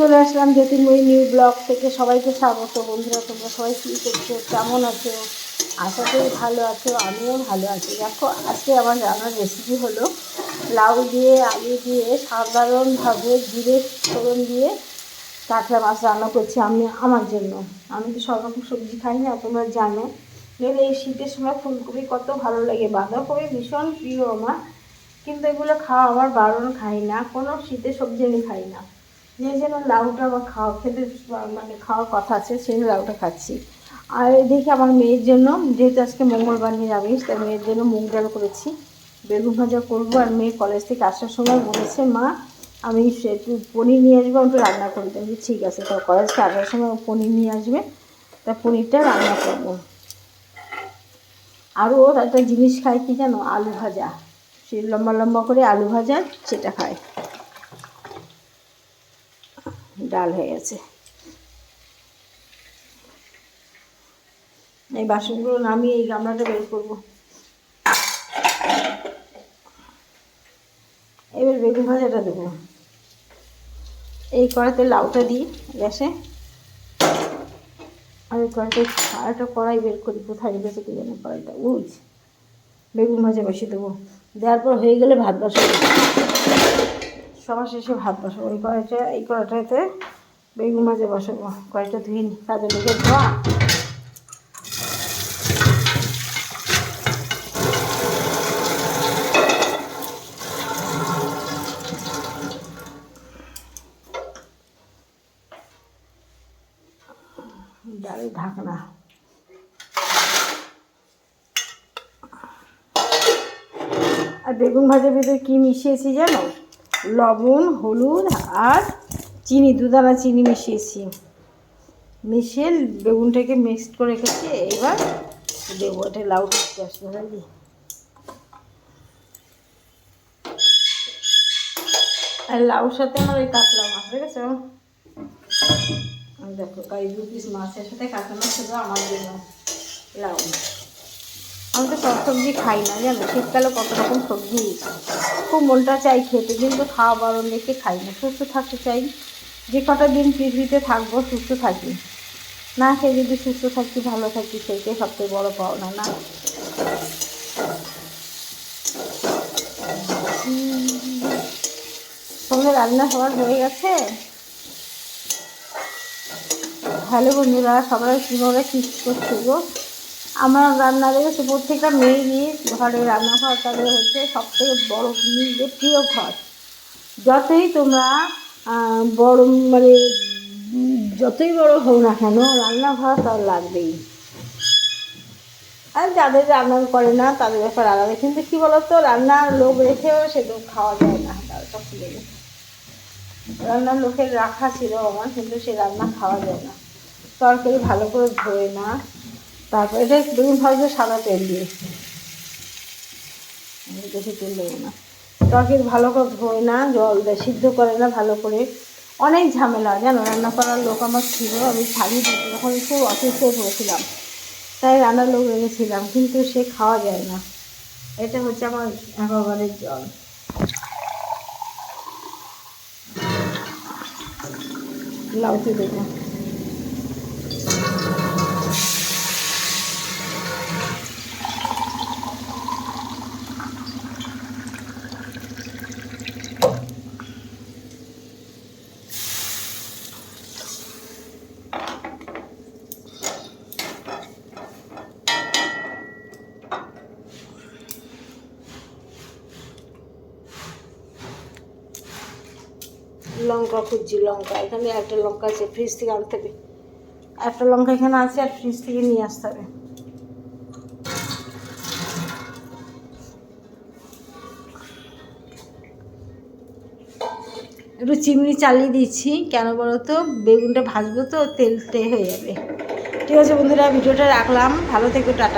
চলে আসলাম জ্যোতির্ময়ী new blog থেকে। সবাইকে স্বাগত। বন্ধুরা, তোমরা সবাই কী করছো, কেমন আছো? আশা করি ভালো আছো, আমিও ভালো আছি। দেখো, আজকে আমার রান্নার রেসিপি হলো লাউ দিয়ে আলু দিয়ে সাধারণভাবে জিরে ফোড়ন দিয়ে কাঁকড়া মাছ রান্না করছি আমি আমার জন্য। আমি তো সব রকম সবজি খাই না, তোমরা জানো। এবার এই শীতের সময় ফুলকপি কত ভালো লাগে, বাঁধাকপি ভীষণ প্রিয় আমার, কিন্তু এগুলো খাওয়া আমার বারণ, খাই না। কোনো শীতের সবজি আমি খাই না। যে যেন লাউটা আমার খেতে মানে খাওয়ার কথা আছে, সেই লাউটা খাচ্ছি। আর এদিকে আমার মেয়ের জন্য, যেহেতু আজকে মঙ্গলবার নিরামিষ, তাই মেয়ের জন্য মুগ ডাল করেছি, বেগুন ভাজা করবো। আর মেয়ে কলেজ থেকে আসার সময় বলেছে, মা আমি একটু পনির নিয়ে আসবো, একটু রান্না করে দেবো। ঠিক আছে, তো কলেজ থেকে আসার সময় পনির নিয়ে আসবে, তা পনিরটা রান্না করবো। আরও একটা জিনিস খায় কি জানো, আলু ভাজা। সে লম্বা লম্বা করে আলু ভাজা, সেটা খায়। ডাল হয়ে গেছে। এই বাসনগুলো নামিয়ে এই গামলাটা বের করবো। এবার বেগুন ভাজাটা দেবো। এই কড়াইতে লাউটা দিই গ্যাসে। আর ওই কড়াইতে একটা কড়াই বের করি, কোথায় রেখেছে কি জানি কড়াইটা, বেগুন ভাজা বসিয়ে দেবো। দেওয়ার পর হয়ে গেলে ভাত বসাবো। সবার শেষে ভাত বসাবো। এই কড়াইটাতে বেগুন ভাজা বসাবো। কড়াইটা ধুয়ে নিই, কাজে লেগে ধোয়া। ডাল ঢাকনা। আর বেগুন ভাজার ভিতরে কী মিশিয়েছি জানো? লবণ, হলুদ আর চিনি, দুদানা চিনি মিশিয়েছি। মিশিয়ে বেগুনটাকে মিক্সড করে রেখেছি। এবার দেবো এটা লাউটা আসতে দিই। আর লাউর সাথে আমার ওই কাতলা মাছ, দেখেছ? দেখো, এই 2 পিস মাছের সাথে কাতলা মাছ শুধু আমার জন্য লাউ। আমি তো সব সবজি খাই না, জানো। শীতকালে কত রকম সবজি খুব মনটা চাই খেতে, কিন্তু খাওয়া বারণ দেখে খাই না। সুস্থ থাকতে চাই, যে কটা দিন পৃথিবীতে থাকবো সুস্থ থাকি। না খেয়ে যদি সুস্থ থাকি, ভালো থাকি, সেইটাই সবথেকে বড় পাওনা, না? তোমাদের রান্না হওয়ার হয়ে গেছে? হ্যালো বন্ধুরা, সবাই কীভাবে কী করছে গো? আমার রান্না দেখেছে, প্রত্যেকটা মেয়েরই ঘরে রান্নাঘর তাদের হচ্ছে সবথেকে বড় নিজের প্রিয় ঘর। যতই তোমরা বড় মানে যতই বড় হও না কেন, রান্নাঘর তার লাগবেই। আর যাদের রান্না করে না তাদের ব্যাপার আলাদা, কিন্তু কী বলতো, রান্নার লোক রেখেও সে লোক খাওয়া যায় না। তারটা খুলে রান্নার লোকের রাখা ছিল আমার, কিন্তু সে রান্না খাওয়া যায় না। তরকারি ভালো করে ধোয় না। তারপর এটা বেগুন ভাজবে সাদা তেল দিয়ে, বেশি তেল দেবো না। তরকারি ভালো করে ধোয় না, জল দেয়, সিদ্ধ করে না ভালো করে। অনেক ঝামেলা, জানো। রান্না করার লোক আমার ছিল, আমি ছাড়িয়ে দিচ্ছি যখন খুব অসুস্থ হয়ে পড়েছিলাম, তাই রান্নার লোক রেখেছিলাম, কিন্তু সে খাওয়া যায় না। এটা হচ্ছে আমার অ্যাকোয়াগার্ডের জল। লাউতে দেবো। লঙ্কা খুঁজছি, লঙ্কা এখানে একটা লঙ্কা আছে, ফ্রিজ থেকে আনতে হবে। একটা লঙ্কা এখানে আছে, আর ফ্রিজ থেকে নিয়ে আসতে হবে। একটু চিমনি চালিয়ে দিচ্ছি, কেন বলো তো, বেগুনটা ভাজবো তো, তেলতে হয়ে যাবে। ঠিক আছে বন্ধুরা, ভিডিওটা রাখলাম, ভালো থেকো, টাটা।